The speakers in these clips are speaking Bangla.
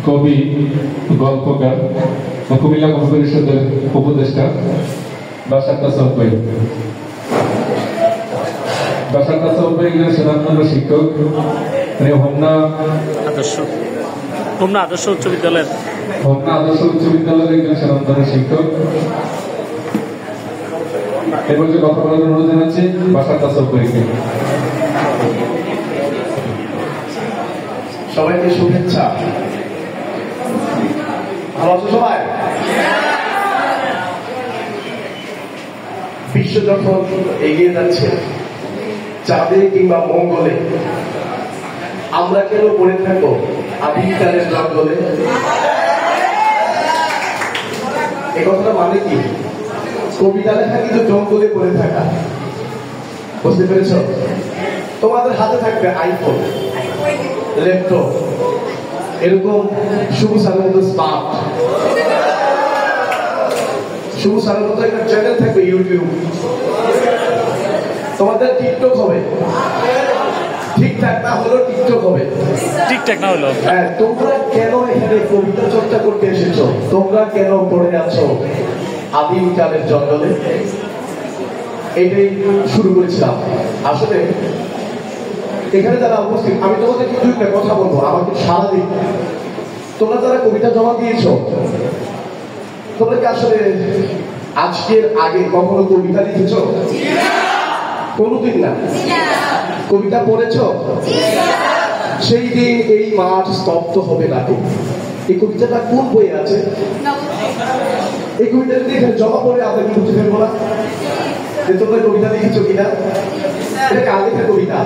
কবি, গল্পকার ও কুমিল্লা কবি পরিষদের উপদেষ্টা বাশার তাসাউফ ভাই। বাশার তাসাউফ ভাই সেনাবাহিনীর শিক্ষক, হোমনা আদর্শ উচ্চ বিদ্যালয়ের একজন সেনাবাহিনীর শিক্ষক। এবার যে কথা বলার অনুরোধ জানাচ্ছি বাশার তাসাউফ ভাইকে। সবাইকে শুভেচ্ছা। ভালো আছো সবাই? বিশ্ব যখন এগিয়ে যাচ্ছে চাঁদে কিংবা মঙ্গলে, আমরা কেন পড়ে থাকবো আদিকালের জঙ্গলে? এ কথাটা মানে কি? কবিতা লেখা কিন্তু জঙ্গলে পড়ে থাকা, বুঝতে পেরেছ? তোমাদের হাতে থাকবে আইফোন, ল্যাপটপ, এরকম শুভ সারের মতো স্মার্ট, শুভ সারের মতো একটা চ্যানেল থাকবে ইউটিউব, তোমাদের টিকটক হবে, ঠিকঠাক না হলেও টিকটক হবে, ঠিকঠাক না হলো। হ্যাঁ, তোমরা কেন এখানে কবিতা চর্চা করতে এসেছো? তোমরা কেন পড়ে আছো আদিমকালের জঙ্গলে? এইটাই শুরু করেছিলাম। আসলে এখানে যারা উপস্থিত, আমি তোমাদেরকে দুইটা কথা বলবো, আমাকে সারা দিন। তোমরা যারা কবিতা জমা দিয়েছ, তোমরা কি আসলে আজকের আগে কখনো কবিতা লিখেছ? কোনদিন না। কবিতা পড়েছ? সেই দিন এই মাঠ স্তব্ধ হবে না। এই কবিতাটা কোন বইয়ে আছে? এই কবিতা যদি এখানে জমা পড়ে আমরা কি বুঝতে পারবো না যে তোমরা কবিতা লিখেছো কিনা? এটা কার লেখা কবিতা?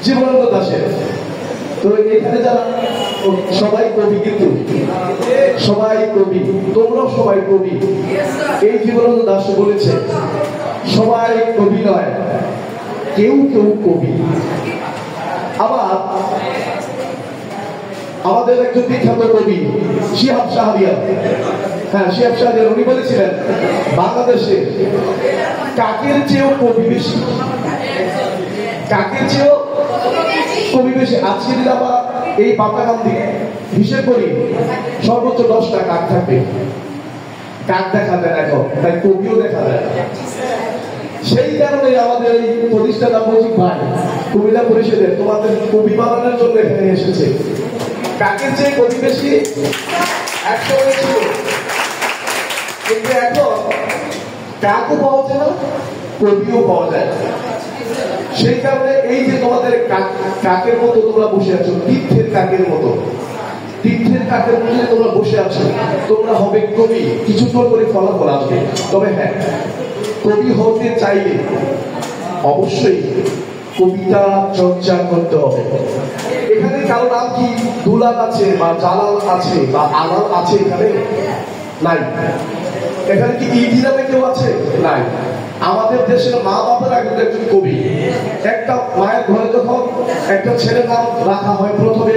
জীবনানন্দ দাশের। তো এখানে যারা সবাই কবি, কিন্তু সবাই কবি, তোমরাও সবাই কবি। এই জীবনানন্দ দাস বলেছে সবাই কবি নয়, কেউ কেউ কবি। আবার আমাদের একজন বিখ্যাত কবি শিহাব শাহরিয়ার, হ্যাঁ শিহাব শাহরিয়ার, উনি বলেছিলেন বাংলাদেশে কাকের চেয়েও কবি বেশি, কাকের চেয়েও কবি বেশি। আজকে যদি আমরা এই পাতাকান্দি হিসেব করি, সর্বোচ্চ 10টা কাক থাকবে। কাক দেখা যায় এখন, তাই কবিও দেখা যায়। সেই কারণে আমাদের এই প্রতিষ্ঠাতা মজিদ ভাই কুমিল্লা পরিষদের তোমাদের কবি বানানোর জন্য এখানে এসেছে। কাকের চেয়ে কবি বেশি একসঙ্গে ছিল, কিন্তু এখন কাকও পাওয়া যায় না, কবিও পাওয়া যায়। সেই কারণে এই যে তোমাদের কাকের মতো তোমরা বসে আছো, তীর্থের কাকের মতো, তীর্থের কাকের মতো তোমরা বসে আছো, তোমরা হবে কবি। কিছুক্ষণ করে ফলাফল আসবে। তবে হ্যাঁ, কবি হতে চাইলে অবশ্যই কবিতা চর্চা করতে হবে। এখানে কারো নাম কি দুলাল আছে বা জালাল আছে বা আলাল আছে? এখানে নাই। এখানে কি ইদি নামে কেউ আছে? নাই। আমাদের দেশের মা বাবারা কিন্তু একজন কবি। একটা মায়ের ঘরে যখন একটা ছেলের নাম রাখা হয়, প্রথমে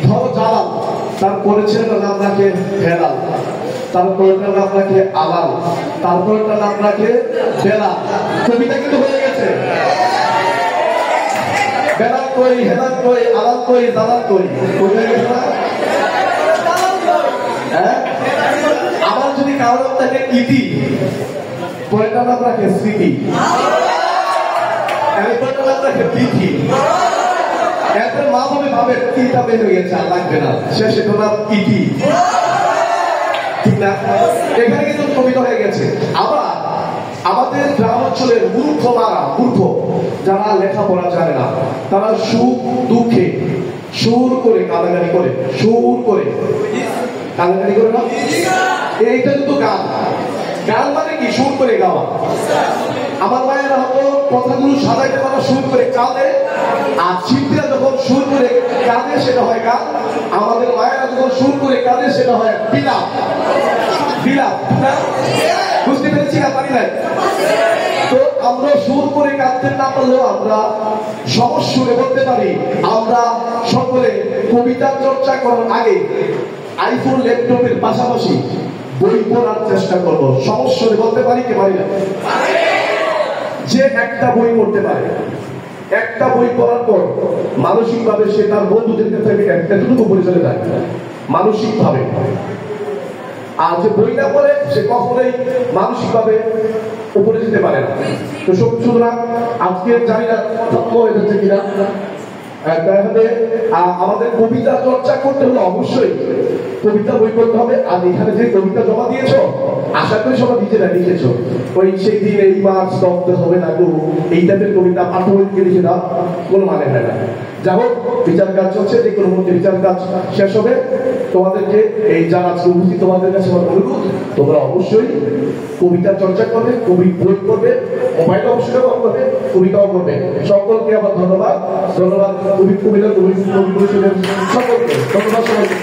ধরো জালাল, তারপরে ছেলেটার নাম রাখে হেলাল, তারপরেটার নাম রাখে আলাল, তারপরেটার নাম রাখে বেলাল। কবিতা কিন্তু হয়ে গেছে। বেলাল কই, হেলাল কই, আলাল কই, জালাল কই, কবি হয়ে গেছে না? হ্যাঁ, আমার যদি কারো নাম থাকে ইতি, পরেটার নাম রাখে স্মৃতি, এরপরেটার নাম রাখে তিথি, এরপরে মা বলে ভাবে তিনটা বের হয়ে গেছে, আর লাগবে না, শেষে তো নাম ইতি। ঠিক না? এখানে কিন্তু কবিতা হয়ে গেছে। আবার আমাদের গ্রাম অঞ্চলের মূর্খ মারা, মূর্খ যারা লেখাপড়া জানে না, তারা সুখ দুঃখে সুর করে কান্নাকাটি করে, সুর করে কান্নাকাটি করে না? এইটা কিন্তু গান। গান মানে কি? সুর করে গাওয়া। আমার মায়েরা হয়তো কথাগুলো সাজাইতে পারা সুর করে কাঁদে, আর শিল্পীরা যখন সুর করে কাঁদে সেটা হয় গান। আমাদের মায়েরা যখন সুর করে কাঁদে সেটা হয় বিলাপ। বিলাপ না? বুঝতে পেরেছি না? পারি নাই। তো আমরা সুর করে কাঁদতে না পারলেও আমরা সমস্যরে বলতে পারি, আমরা সকলে কবিতা চর্চা করার আগে আইফোন ল্যাপটপের পাশাপাশি বই পড়ার চেষ্টা করবো। সমস্যরে বলতে পারি কি পারি না? যে একটা বই পড়তে পারে একটা বই পড়ার পর মানসিকভাবে সে তার বন্ধুদের থেকে এতটুকু উপরে চলে যায় মানসিকভাবে। আর যে বই না পড়ে সে কখনোই মানসিকভাবে উপরে যেতে পারে না। তো সুতরাং আজকে জানি না হয়ে যাচ্ছে কিনা, আমাদের কবিতা চর্চা করতে হলে অবশ্যই কবিতা বই করতে হবে। আর এখানে যে কবিতা জমা দিয়েছো আশা করি সবাই নিজেরা লিখেছো। ওই সেই দিন এই মাছ দগ্ধ হবে না গো এই টাইপের কবিতা পাঠ্যবইকে লিখে দাও, কোনো মানে হয় না। যাই হোক, বিচার কাজ চলছে, যে কোনো মধ্যে বিচার কাজ শেষ হবে। তোমাদেরকে এই যারা আজকে উপস্থিত তোমাদের কাছে আমার অনুরোধ, তোমরা অবশ্যই কবিতা চর্চা করবে, কবি বই করবে, মোবাইল অবশ্যই ব্যবহার করবে, কবিতাও করবে। সকলকে আবার ধন্যবাদ। কবি কবিতা কবি সকলকে ধন্যবাদ সবাইকে।